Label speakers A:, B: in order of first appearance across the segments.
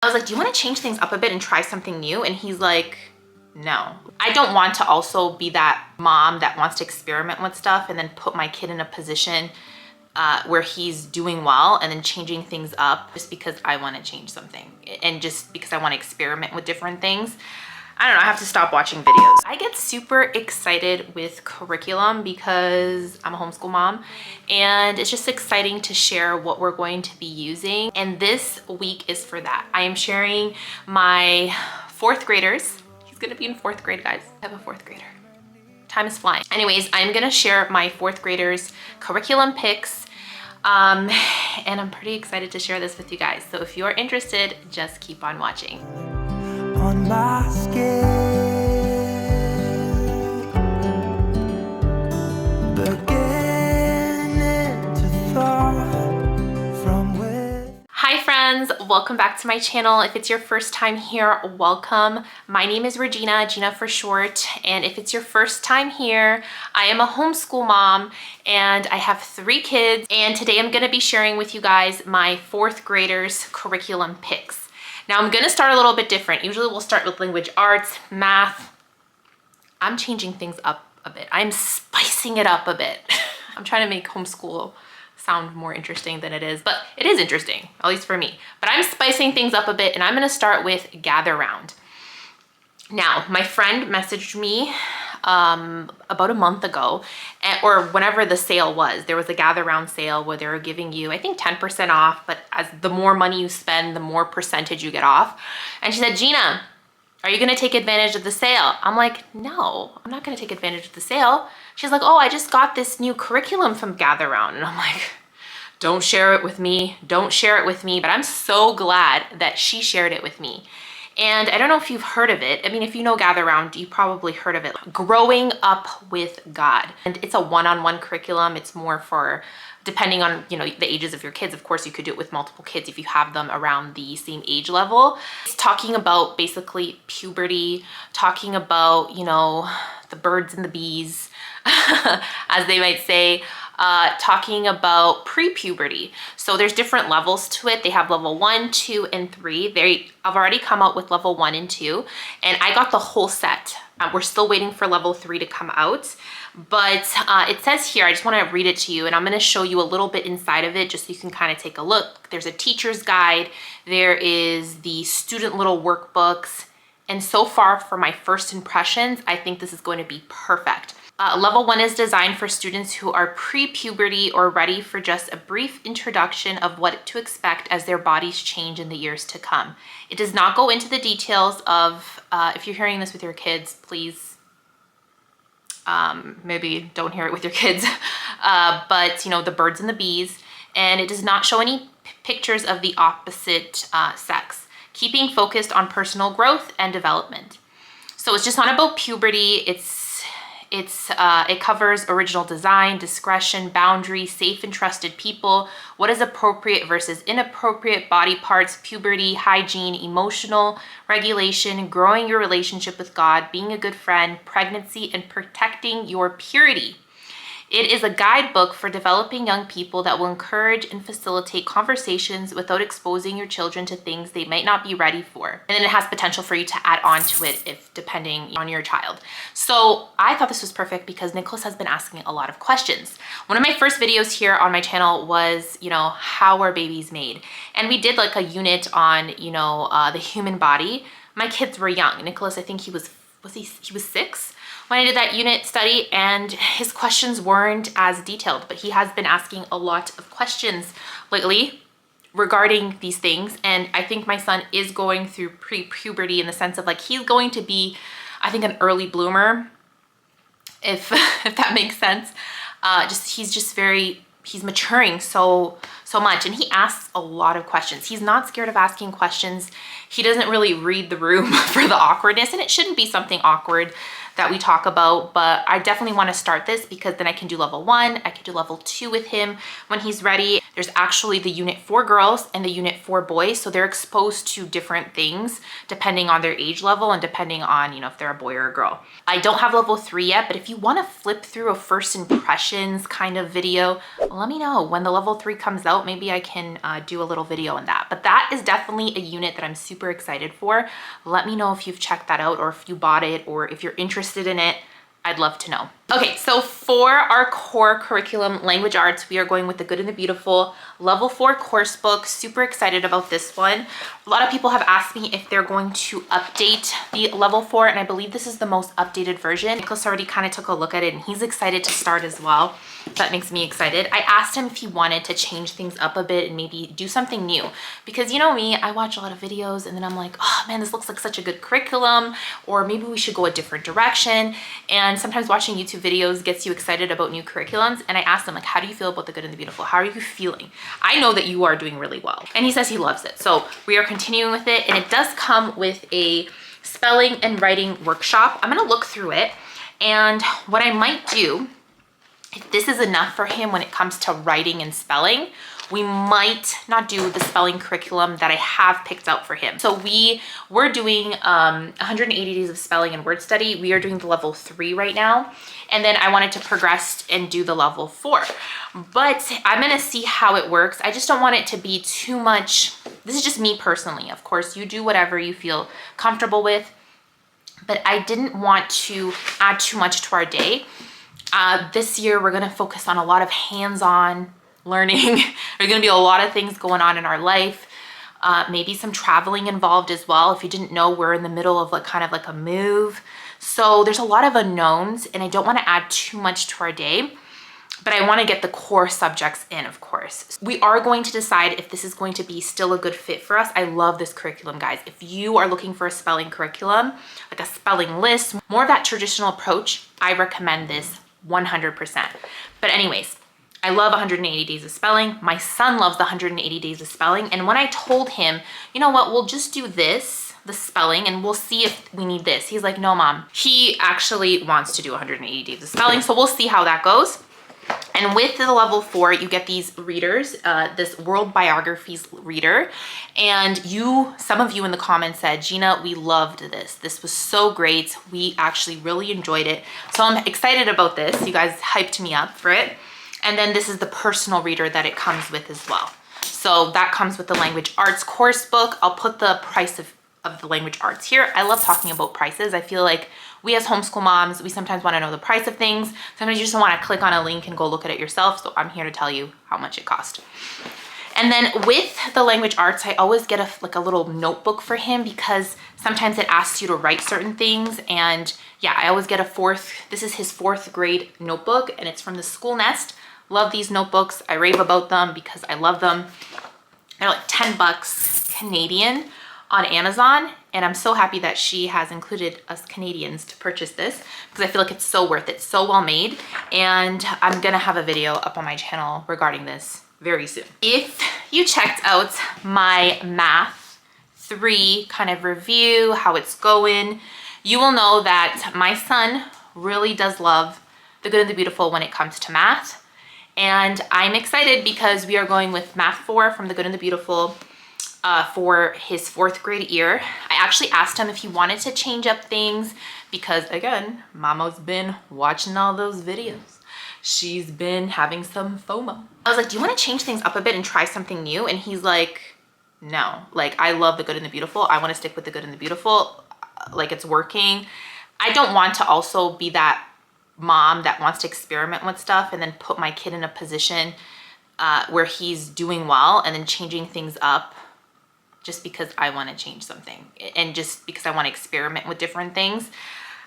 A: I was like, do you want to change things up a bit and try something new? And he's like, no. I don't want to also be that mom that wants to experiment with stuff and then put my kid in a position where he's doing well and then changing things up just because I want to change something and just because I want to experiment with different things. I don't know, I have to stop watching videos. I get super excited with curriculum because I'm a homeschool mom, and it's just exciting to share what we're going to be using. And this week is for that. I am sharing my 4th graders. He's gonna be in 4th grade, guys. I have a 4th grader. Time is flying. Anyways, I'm gonna share my 4th graders curriculum picks. And I'm pretty excited to share this with you guys. So if you're interested, just keep on watching. On my skin, beginning to thaw from within. Hi friends, welcome back to my channel. If it's your first time here, welcome. My name is Regina, Gina for short, and if it's your first time here, I am a homeschool mom and I have 3 kids, and today I'm going to be sharing with you guys my 4th graders curriculum picks. Now I'm gonna start a little bit different. Usually we'll start with language arts, math. I'm changing things up a bit. I'm spicing it up a bit. I'm trying to make homeschool sound more interesting than it is, but it is interesting, at least for me. But I'm spicing things up a bit, and I'm gonna start with Gather Round. Now, my friend messaged me about a month ago, or whenever the sale was. There was a Gather Round sale where they were giving you, I think, 10% off, but as the more money you spend, the more percentage you get off. And she said, Gina, are you gonna take advantage of the sale? I'm like, no, I'm not gonna take advantage of the sale. She's like, oh, I just got this new curriculum from Gather Round. And I'm like, don't share it with me, don't share it with me. But I'm so glad that she shared it with me. And I don't know if you've heard of it. I mean, if you know Gather Round, you probably heard of it. Growing Up with God. And it's a one-on-one curriculum. It's more for, depending on, you know, the ages of your kids. Of course, you could do it with multiple kids if you have them around the same age level. It's talking about basically puberty, talking about, you know, the birds and the bees, as they might say. Talking about pre-puberty. So there's different levels to it. They have level 1, 2, and 3. I've already come out with level 1 and 2, and I got the whole set. We're still waiting for level 3 to come out, but it says here, I just want to read it to you, and I'm going to show you a little bit inside of it just so you can kind of take a look. There's a teacher's guide. There is the student little workbooks. And so far, for my first impressions, I think this is going to be perfect. Level 1 is designed for students who are pre-puberty or ready for just a brief introduction of what to expect as their bodies change in the years to come. It does not go into the details of, if you're hearing this with your kids, please maybe don't hear it with your kids, but you know, the birds and the bees, and it does not show any pictures of the opposite sex, keeping focused on personal growth and development. So it's just not about puberty. It covers original design, discretion, boundaries, safe and trusted people, what is appropriate versus inappropriate body parts, puberty, hygiene, emotional regulation, growing your relationship with God, being a good friend, pregnancy, and protecting your purity. It is a guidebook for developing young people that will encourage and facilitate conversations without exposing your children to things they might not be ready for. And then it has potential for you to add on to it if depending on your child. So I thought this was perfect because Nicholas has been asking a lot of questions. One of my first videos here on my channel was, you know, how are babies made? And we did like a unit on, you know, the human body. My kids were young. Nicholas, I think he was 6 when I did that unit study, and his questions weren't as detailed, but he has been asking a lot of questions lately regarding these things. And I think my son is going through pre-puberty in the sense of like, he's going to be, I think, an early bloomer, if that makes sense. He's maturing so much, and he asks a lot of questions. He's not scared of asking questions. He doesn't really read the room for the awkwardness, and it shouldn't be something awkward that we talk about, but I definitely want to start this because then I can do level 1, I can do level 2 with him when he's ready. There's actually the unit for girls and the unit for boys, so they're exposed to different things depending on their age level and depending on, you know, if they're a boy or a girl. I don't have level 3 yet, but if you want to flip through a first impressions kind of video, let me know when the level 3 comes out. out, maybe I can do a little video on that. But that is definitely a unit that I'm super excited for. Let me know if you've checked that out or if you bought it or if you're interested in it. I'd love to know. Okay, so for our core curriculum, language arts, we are going with the Good and the Beautiful Level 4 course book. Super excited about this one. A lot of people have asked me if they're going to update the Level 4, and I believe this is the most updated version. Nicholas already kind of took a look at it and he's excited to start as well. That makes me excited. I asked him if he wanted to change things up a bit and maybe do something new, because you know me, I watch a lot of videos and then I'm like, oh man, this looks like such a good curriculum, or maybe we should go a different direction. And sometimes watching YouTube videos gets you excited about new curriculums. And I asked him, like, how do you feel about the Good and the Beautiful? How are you feeling? I know that you are doing really well. And he says he loves it. So we are continuing with it. And it does come with a spelling and writing workshop. I'm gonna look through it. And what I might do, if this is enough for him when it comes to writing and spelling, we might not do the spelling curriculum that I have picked out for him. So we're doing 180 days of spelling and word study. We are doing the level 3 right now. And then I wanted to progress and do the level 4. But I'm gonna see how it works. I just don't want it to be too much. This is just me personally. Of course, you do whatever you feel comfortable with. But I didn't want to add too much to our day. This year, we're gonna focus on a lot of hands-on learning. There's gonna be a lot of things going on in our life. Maybe some traveling involved as well. If you didn't know, we're in the middle of kind of like a move. So there's a lot of unknowns and I don't wanna add too much to our day, but I wanna get the core subjects in, of course. We are going to decide if this is going to be still a good fit for us. I love this curriculum, guys. If you are looking for a spelling curriculum, like a spelling list, more of that traditional approach, I recommend this 100%. But anyways, I love 180 days of spelling. My son loves the 180 days of spelling. And when I told him, you know what, we'll just do this, the spelling, and we'll see if we need this. He's like, no, mom. He actually wants to do 180 days of spelling. So we'll see how that goes. And with the level 4, you get these readers, this world biographies reader. And some of you in the comments said, Gina, we loved this. This was so great. We actually really enjoyed it. So I'm excited about this. You guys hyped me up for it. And then this is the personal reader that it comes with as well. So that comes with the language arts course book. I'll put the price of the language arts here. I love talking about prices. I feel like we as homeschool moms, we sometimes want to know the price of things. Sometimes you just want to click on a link and go look at it yourself. So I'm here to tell you how much it cost. And then with the language arts, I always get a little notebook for him because sometimes it asks you to write certain things. And yeah, I always get this is his 4th grade notebook and it's from the School Nest. Love these notebooks. I rave about them because I love them. They're like 10 bucks Canadian on Amazon. And I'm so happy that she has included us Canadians to purchase this because I feel like it's so worth it. So well made. And I'm gonna have a video up on my channel regarding this very soon. If you checked out my Math 3 kind of review, how it's going, you will know that my son really does love the Good and the Beautiful when it comes to math. And I'm excited because we are going with Math 4 from the Good and the Beautiful for his 4th grade year. I actually asked him if he wanted to change up things because, again, Mama's been watching all those videos. She's been having some FOMO. I was like, do you want to change things up a bit and try something new? And he's like, no. Like, I love the Good and the Beautiful. I want to stick with the Good and the Beautiful. Like, it's working. I don't want to also be that mom that wants to experiment with stuff and then put my kid in a position where he's doing well and then changing things up just because I want to change something and just because I want to experiment with different things.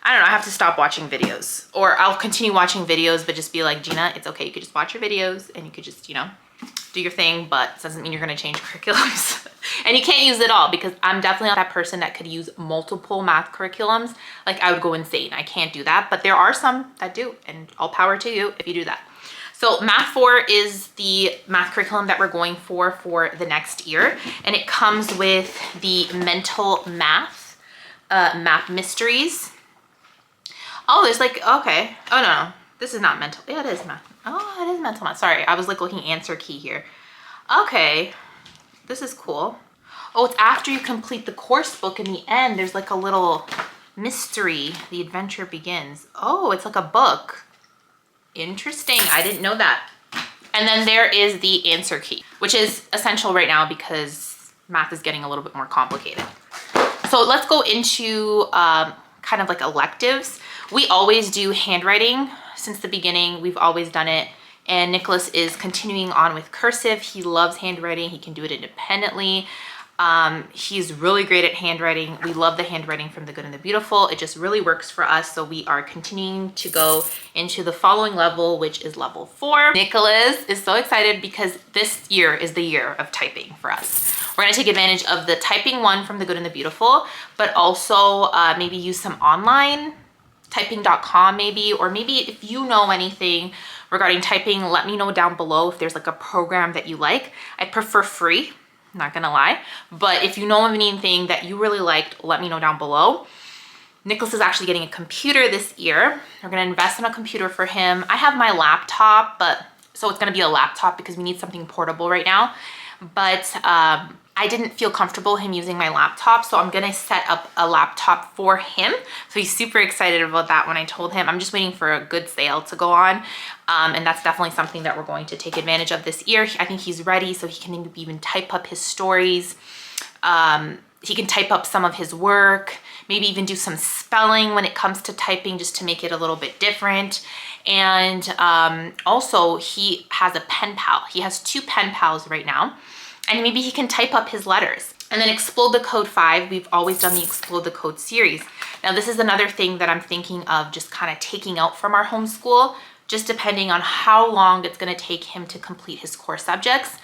A: I don't know, I have to stop watching videos, or I'll continue watching videos but just be like, Gina, it's okay, you could just watch your videos and you could just, you know, do your thing, but it doesn't mean you're going to change curriculums. And you can't use it all because I'm definitely not that person that could use multiple math curriculums. Like, I would go insane. I can't do that, but there are some that do, and all power to you if you do that. So Math 4 is the math curriculum that we're going for the next year. And it comes with the mental math, math mysteries. Oh, there's like, okay. Oh, no, this is not mental. Yeah, it is math. Oh, it is mental math. Sorry, I was like looking answer key here. Okay, this is cool. Oh, it's after you complete the course book in the end. There's like a little mystery. The adventure begins. Oh, it's like a book. Interesting. I didn't know that. And then there is the answer key, which is essential right now because math is getting a little bit more complicated. So let's go into kind of like electives. We always do handwriting since the beginning. We've always done it. And Nicholas is continuing on with cursive. He loves handwriting. He can do it independently. He's really great at handwriting. We love the handwriting from The Good and the Beautiful. It just really works for us. So we are continuing to go into the following level, which is level 4. Nicholas is so excited because this year is the year of typing for us. We're gonna take advantage of the typing one from The Good and the Beautiful, but also maybe use some online, typing.com maybe, or maybe if you know anything regarding typing, let me know down below if there's like a program that you like. I prefer free, not gonna lie, but if you know of anything that you really liked, let me know down below. Nicholas is actually getting a computer this year. We're gonna invest in a computer for him. I have my laptop, so it's gonna be a laptop because we need something portable right now. But I didn't feel comfortable him using my laptop, so I'm gonna set up a laptop for him. So he's super excited about that when I told him. I'm just waiting for a good sale to go on. And that's definitely something that we're going to take advantage of this year. I think he's ready, so he can even type up his stories. He can type up some of his work, maybe even do some spelling when it comes to typing just to make it a little bit different. And also he has a pen pal. He has 2 pen pals right now. And maybe he can type up his letters. And then Explode the Code 5, we've always done the Explode the Code series. Now this is another thing that I'm thinking of just kind of taking out from our homeschool, just depending on how long it's gonna take him to complete his core subjects.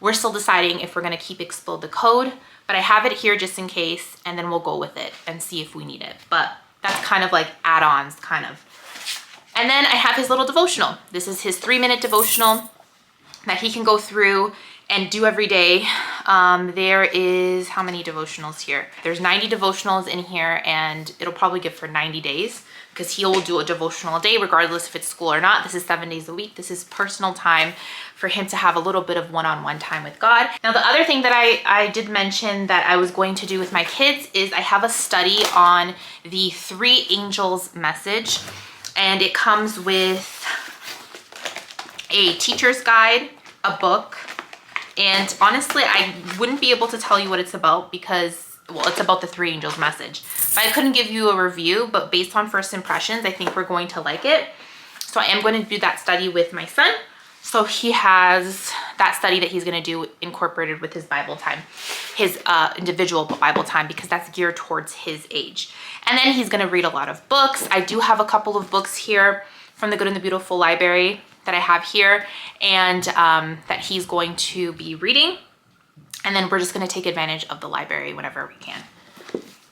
A: We're still deciding if we're gonna keep Explode the Code, but I have it here just in case, and then we'll go with it and see if we need it. But that's kind of like add-ons, kind of. And then I have his little devotional. This is his 3-minute devotional that he can go through and do every day. There is, how many devotionals here? There's 90 devotionals in here, and it'll probably give for 90 days because he will do a devotional a day regardless if it's school or not. This is 7 days a week. This is personal time for him to have a little bit of one-on-one time with God. Now, the other thing that I did mention that I was going to do with my kids is I have a study on the 3 angels message, and it comes with a teacher's guide, a book, and honestly, I wouldn't be able to tell you what it's about because, well, it's about the 3 angels message. But I couldn't give you a review, but based on first impressions, I think we're going to like it. So I am going to do that study with my son. So he has that study that he's going to do incorporated with his Bible time, his individual Bible time, because that's geared towards his age. And then he's going to read a lot of books. I do have a couple of books here from the Good and the Beautiful library that I have here, and that he's going to be reading. And then we're just going to take advantage of the library whenever we can.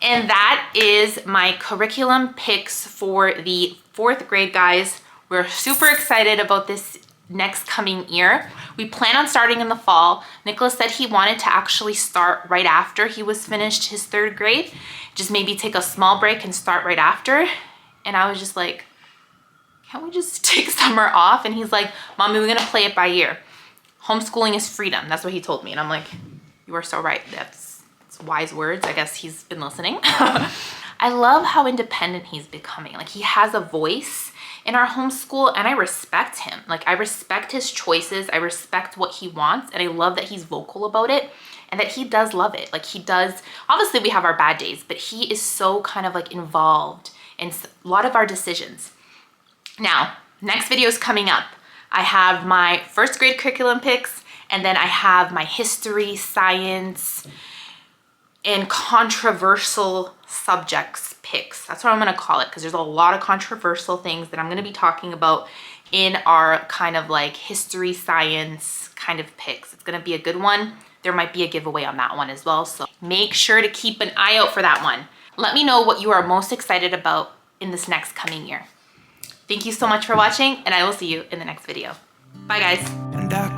A: And that is my curriculum picks for the 4th grade, guys. We're super excited about this next coming year. We plan on starting in the fall. Nicholas said he wanted to actually start right after he was finished his 3rd grade. Just maybe take a small break and start right after. And I was just like, can't we just take summer off? And he's like, Mommy, we're gonna play it by ear. Homeschooling is freedom. That's what he told me. And I'm like, you are so right. That's wise words. I guess he's been listening. I love how independent he's becoming. Like, he has a voice in our homeschool, and I respect him. Like, I respect his choices. I respect what he wants. And I love that he's vocal about it and that he does love it. Like, he does. Obviously we have our bad days, but he is so kind of like involved in a lot of our decisions. Now, next video is coming up. I have my 1st grade curriculum picks, and then I have my history, science, and controversial subjects picks. That's what I'm gonna call it, because there's a lot of controversial things that I'm gonna be talking about in our kind of like history, science kind of picks. It's gonna be a good one. There might be a giveaway on that one as well, so make sure to keep an eye out for that one. Let me know what you are most excited about in this next coming year. Thank you so much for watching, and I will see you in the next video. Bye, guys.